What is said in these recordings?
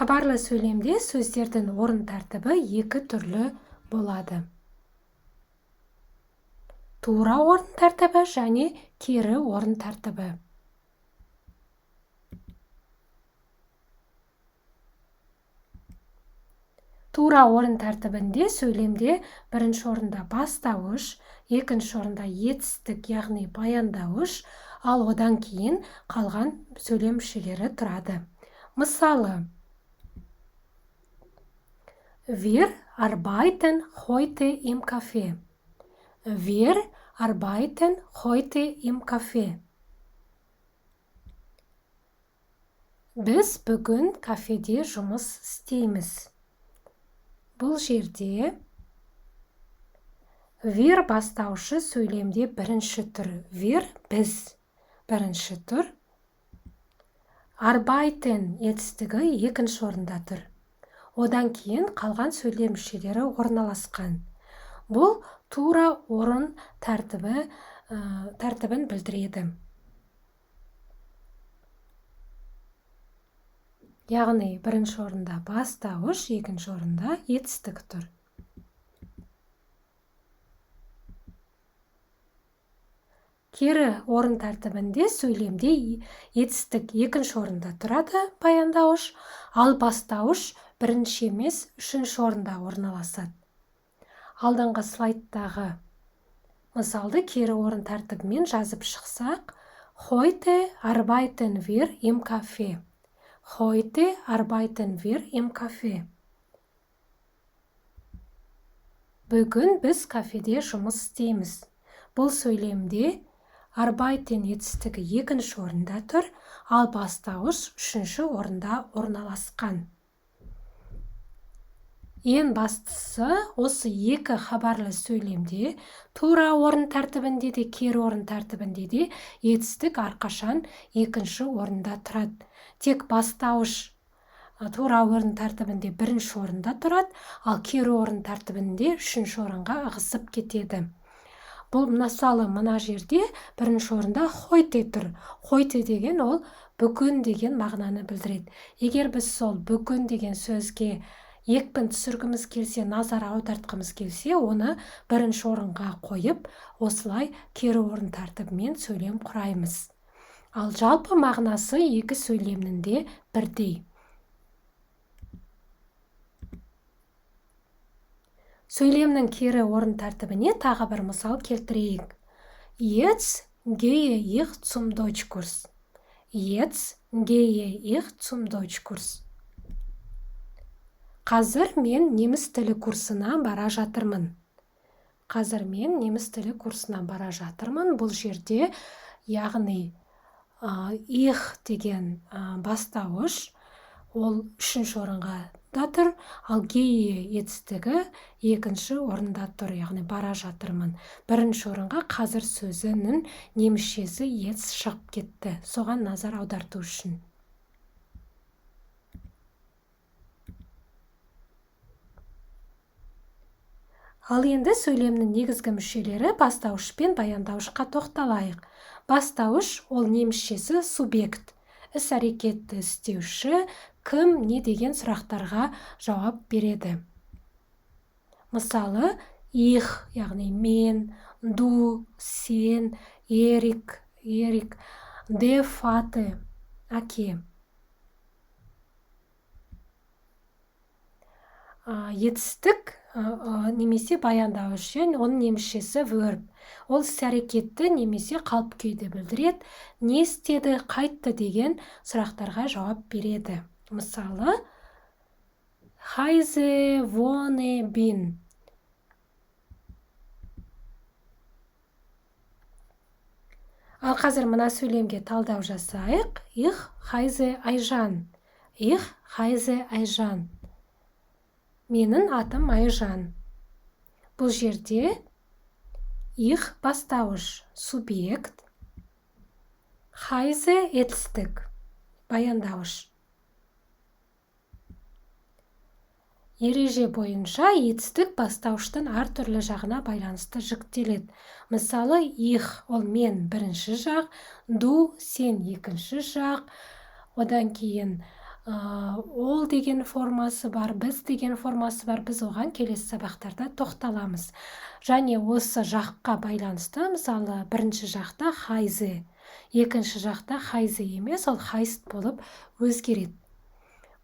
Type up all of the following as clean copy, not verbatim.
Хабарлы сөйлемде сөздердің орын тәртібі екі түрлі болады. Тура орын тәртібі және кері орын тәртібі. Тура орын тәртібінде сөйлемде бірінші орында бастауыш, екінші орында етістік, яғни баяндауыш, ал одан кейін қалған сөйлем мүшелері тұрады. Мысалы, Wir arbeiten heute im Café. Wir arbeiten heute im Café. Біз бүгін кафеде жұмыс істейміз. Бұл жерде wir бастаушы сөйлемде бірінші түр. Wir біз бірінші түр. Arbeiten етістігі екінші орында тұр. Одан кейін қалған сөйлем мүшелері орналасқан. Бұл тура орын тәртібін білдіреді. Яғни бірінші орында бастауыш, екінші орында етістік тұр. Кері орын тәртібінде сөйлемде етістік екінші орында тұрады, баяндауыш, ал бастауыш бірінші емес, үшінші орында орналасады. Алдыңғы слайдтағы мысалды кері орын тәртібімен жазып шықсақ, Heute arbeiten wir im Café. Heute arbeiten wir im Café. Бүгін біз кафеде жұмыс істейміз. Бұл сөйлемде arbeiten етістігі екінші орында тұр, ал бастауыш үшінші орында орналасқан. Ең бастысы, осы екі хабарлы сөйлемде тура орын тәртібінде де, кері орын тәртібінде де етістік әрқашан екінші орында тұрады. Тек бастауыш тура орын тәртібінде бірінші орында тұрады, ал кері орын тәртібінде үшінші орынға ығысып кетеді. Бұл мысалы мына жерде бірінші орында heute тұр. Heute деген ол бүгін деген мағынаны білдіреді. Егер біз сол бүгін деген сөзге екпін түсіргіміз келсе, назар аудартқымыз келсе, оны бірінші орынға қойып, осылай кері орын тәртібімен сөйлем құраймыз. Ал жалпы мағынасы екі сөйлемнің де бірдей. Сөйлемнің кері орын тәртібіне тағы бір мысал келтірейік. Jetzt gehe ich zum Deutschkurs. Jetzt gehe ich zum Deutschkurs. Қазір мен неміс тілі курсына бара жатырмын. Қазір мен неміс тілі курсына бара жатырмын. Бұл жерде, яғни их деген бастауыш, ол үшінші орынға да тұр, ал gehe етістігі екінші орында тұр, яғни бара жатырмын. Бірінші орынға қазір сөзінің немісшесі jetzt шығып кетті. Соған назар аударту үшін. Ал енді сөйлемнің негізгі мүшелері бастауыш пен баяндауышқа тоқталайық. Бастауыш ол немісшесі субъект, іс-әрекетті істеуші, кім, не деген сұрақтарға жауап береді. Мысалы, их, яғни мен, du, сен, Ерик, der Vater, әке. Етістік немесе баяндауыш, оның немісшесі verb. Ол іс-әрекетті немесе қалып күйді білдіреді. Не істеді, қайтты деген сұрақтарға жауап береді. Мысалы, Heise wohne bin. Ал қазір мына сөйлемге талдау жасайық. Ich heiße Айжан. Ich heiße Айжан. Менің атым Айжан. Бұл жерде их бастауыш, субъект, heiße етістік, баяндауыш. Ереже бойынша етістік бастауыштың әртүрлі жағына байланысты жіктеледі. Мысалы, их ол мен бірінші жақ, du сен екінші жақ, одан кейін ол деген формасы бар, біз деген формасы бар. Біз оған келесі сабақтарда тоқталамыз. Және осы жаққа байланысты, мысалы, бірінші жақта хайзе, екінші жақта хайзе емес, ол хайст болып өзгереді.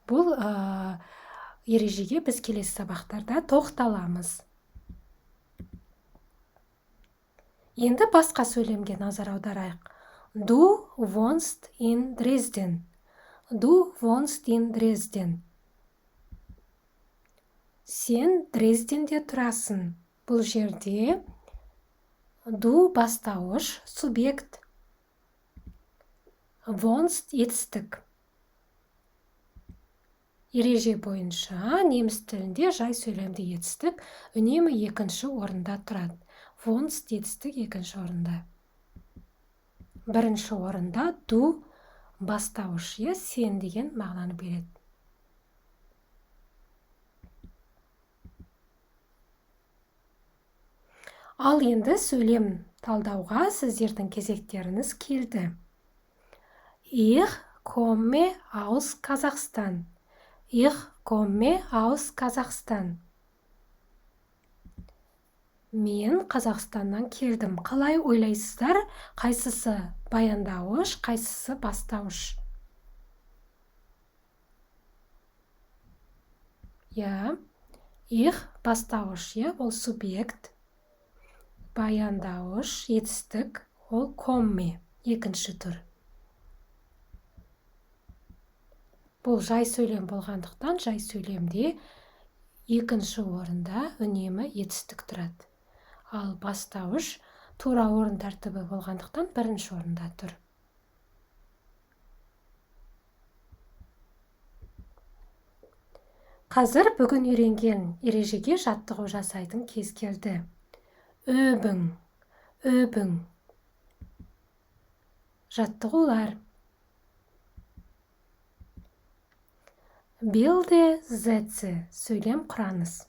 Бұл ережеге біз келесі сабақтарда тоқталамыз. Енді басқа сөйлемге назар аударайық. Du wohnst in Dresden. Du wohnst in Dresden. Сен Дрезденде тұрасың. Бұл жерде du бастауыш, субъект, wohnst етістік. Ереже бойынша неміс тілінде жай сөйлемді етістік үнемі екінші орында тұрады. Wohnst етістік екінші орында. Бірінші орында du бастауыш, сен деген мағынаны береді. Ал енді сөйлем талдауға сіздердің кезектеріңіз келді. Ich komme aus Kasachstan. Ich komme aus Kasachstan. Мен Қазақстаннан келдім. Қалай ойлайсыздар? Қайсысы баяндауыш, қайсысы бастауыш? Ich бастауыш, ол субъект. Баяндауыш, етістік, ол komme, екінші түр. Бұл жай сөйлем болғандықтан, жай сөйлемде екінші орында үнемі етістік тұрады. Ал бастауыш тура орын тәртібі болғандықтан бірінші орында тұр. Қазір бүгін үйренген ережеге жаттығу жасайтын кез келді. Өбің, өбің. Жаттығулар. Bilde Sätze, сөйлем құраңыз.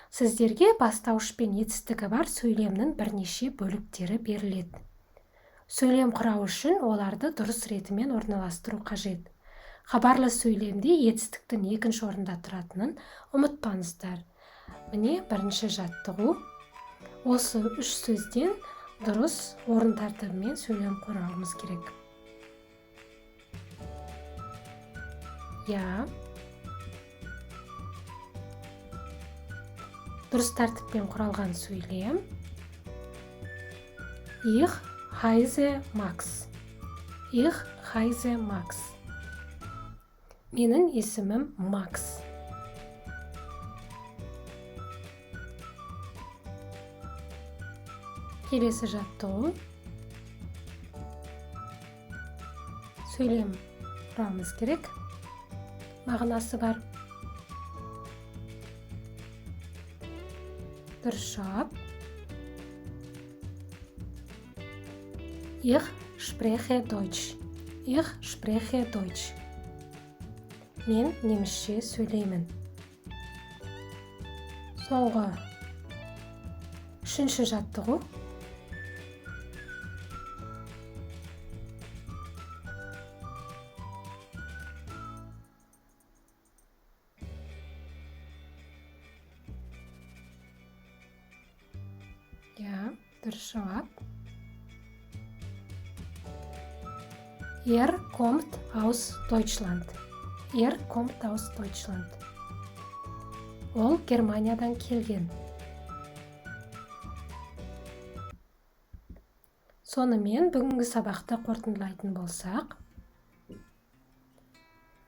Сіздерге бастауыш пен етістігі бар сөйлемнің бірнеше бөліктері беріледі. Сөйлем құрау үшін оларды дұрыс ретімен орналастыру қажет. Хабарлы сөйлемде етістіктің екінші орында тұратынын ұмытпаңыздар. Міне бірінші жаттығу. Осы үш сөзден дұрыс орын тәртібімен сөйлем құрауымыз керек. Дұрыс тәртіппен құралған сөйлем. Ich heiße Max. Ich heiße Max. Менің есімім Макс. Келесі жаттығу. Сөйлем құрамыз керек. Мағынасы бар. Дұрыс жауап. Ich spreche Deutsch. Ich spreche Deutsch. Мен немісше сөйлеймін. Соңғы үшінші жаттығу. Дұрыс жауап. Kommt aus Deutschland. Kommt aus Deutschland. Ол Германиядан келген. Сонымен бүгінгі сабақты қорытындылайтын болсақ,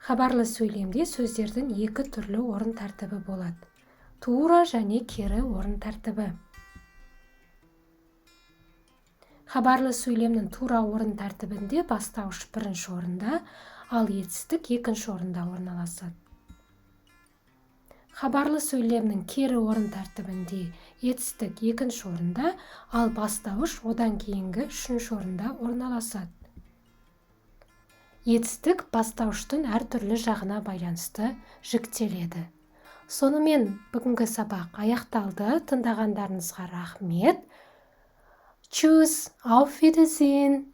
хабарлы сөйлемде сөздердің екі түрлі орын тәртібі болады. Тура және кері орын тәртібі. Хабарлы сөйлемнің тура орын тәртібінде бастауыш бірінші орында, ал етістік екінші орында орналасады. Хабарлы сөйлемнің кері орын тәртібінде етістік екінші орында, ал бастауыш одан кейінгі үшінші орында орналасады. Етістік бастауыштың әртүрлі жағына байланысты жіктеледі. Сонымен бүгінгі сабақ аяқталды. Тыңдағандарыңызға рахмет. Tschüss, auf Wiedersehen.